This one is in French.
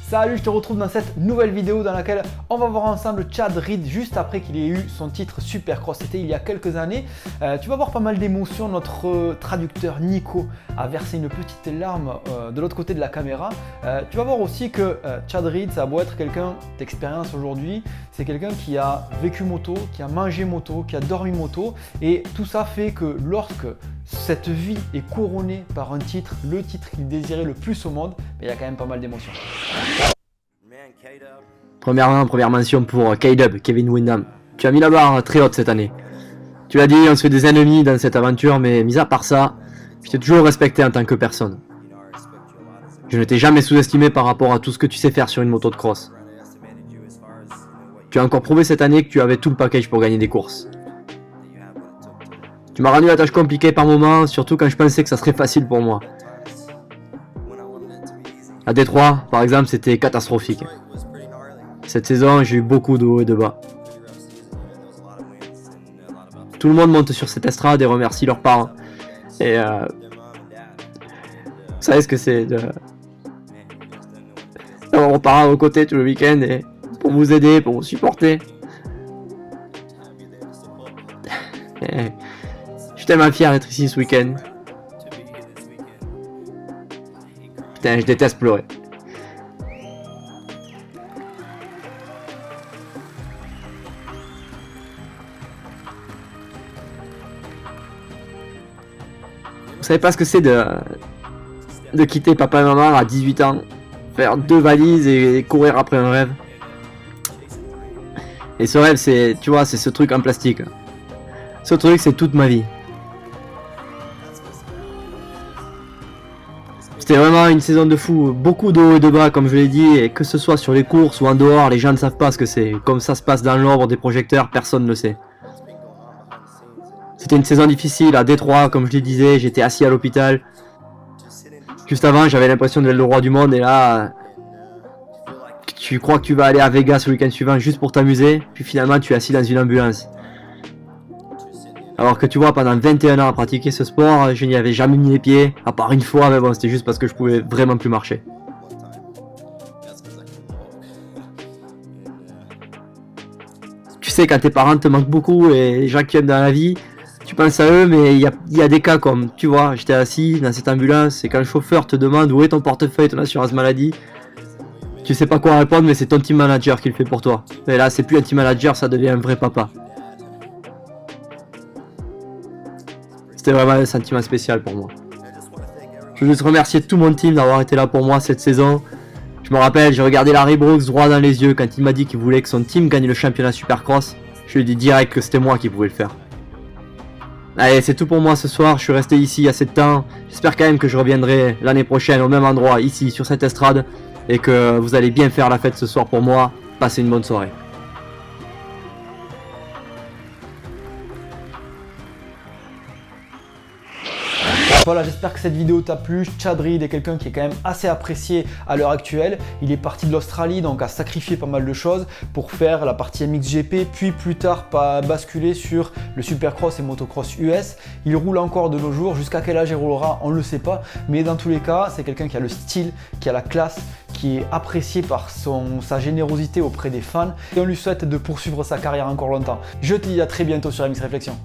Salut, je te retrouve dans cette nouvelle vidéo dans laquelle on va voir ensemble Chad Reed juste après qu'il ait eu son titre Supercross. C'était il y a quelques années. Tu vas voir pas mal d'émotions. Notre traducteur Nico a versé une petite larme de l'autre côté de la caméra. Tu vas voir aussi que Chad Reed, ça a beau être quelqu'un d'expérience aujourd'hui, c'est quelqu'un qui a vécu moto, qui a mangé moto, qui a dormi moto. Et tout ça fait que lorsque cette vie est couronnée par un titre, le titre qu'il désirait le plus au monde, il y a quand même pas mal d'émotions. Première mention pour K-Dub, Kevin Windham. Tu as mis la barre très haute cette année. Tu l'as dit, on se fait des ennemis dans cette aventure, mais mis à part ça, je t'ai toujours respecté en tant que personne. Je ne t'ai jamais sous-estimé par rapport à tout ce que tu sais faire sur une moto de cross. Tu as encore prouvé cette année que tu avais tout le package pour gagner des courses. Tu m'as rendu la tâche compliquée par moments, surtout quand je pensais que ça serait facile pour moi. À Détroit, par exemple, c'était catastrophique. Cette saison, j'ai eu beaucoup de hauts et de bas. Tout le monde monte sur cette estrade et remercie leurs parents. Et vous savez ce que c'est d'avoir vos parents à vos côtés tout le week-end et pour vous aider, pour vous supporter. Et je suis tellement fier d'être ici ce week-end. Putain, je déteste pleurer. Vous savez pas ce que c'est de quitter papa et maman à 18 ans, faire 2 valises et courir après un rêve. Et ce rêve, c'est, tu vois, c'est ce truc en plastique. Ce truc, c'est toute ma vie. C'était vraiment une saison de fou, beaucoup de hauts et de bas comme je l'ai dit, et que ce soit sur les courses ou en dehors, les gens ne savent pas ce que c'est. Comme ça se passe dans l'ombre des projecteurs, personne ne le sait. C'était une saison difficile à Détroit, comme je le disais, j'étais assis à l'hôpital. Juste avant, j'avais l'impression d'être le roi du monde, et là, tu crois que tu vas aller à Vegas le week-end suivant juste pour t'amuser, puis finalement tu es assis dans une ambulance. Alors que tu vois, pendant 21 ans à pratiquer ce sport, je n'y avais jamais mis les pieds, à part une fois, mais bon, c'était juste parce que je pouvais vraiment plus marcher. Tu sais, quand tes parents te manquent beaucoup et les gens qui aiment dans la vie, tu penses à eux, mais il y a des cas comme, tu vois, j'étais assis dans cette ambulance et quand le chauffeur te demande où est ton portefeuille, ton assurance maladie, tu sais pas quoi répondre, mais c'est ton team manager qui le fait pour toi. Et là, c'est plus un team manager, ça devient un vrai papa. C'était vraiment un sentiment spécial pour moi. Je veux juste remercier tout mon team d'avoir été là pour moi cette saison. Je me rappelle, j'ai regardé Larry Brooks droit dans les yeux quand il m'a dit qu'il voulait que son team gagne le championnat Supercross. Je lui ai dit direct que c'était moi qui pouvais le faire. Allez, c'est tout pour moi ce soir, je suis resté ici assez de temps. J'espère quand même que je reviendrai l'année prochaine au même endroit, ici, sur cette estrade. Et que vous allez bien faire la fête ce soir pour moi. Passez une bonne soirée. Voilà, j'espère que cette vidéo t'a plu. Chad Reed est quelqu'un qui est quand même assez apprécié à l'heure actuelle. Il est parti de l'Australie, donc a sacrifié pas mal de choses pour faire la partie MXGP, puis plus tard basculer sur le Supercross et Motocross US. Il roule encore de nos jours. Jusqu'à quel âge il roulera, on ne le sait pas. Mais dans tous les cas, c'est quelqu'un qui a le style, qui a la classe, qui est apprécié par sa générosité auprès des fans. Et on lui souhaite de poursuivre sa carrière encore longtemps. Je te dis à très bientôt sur MX Réflexion.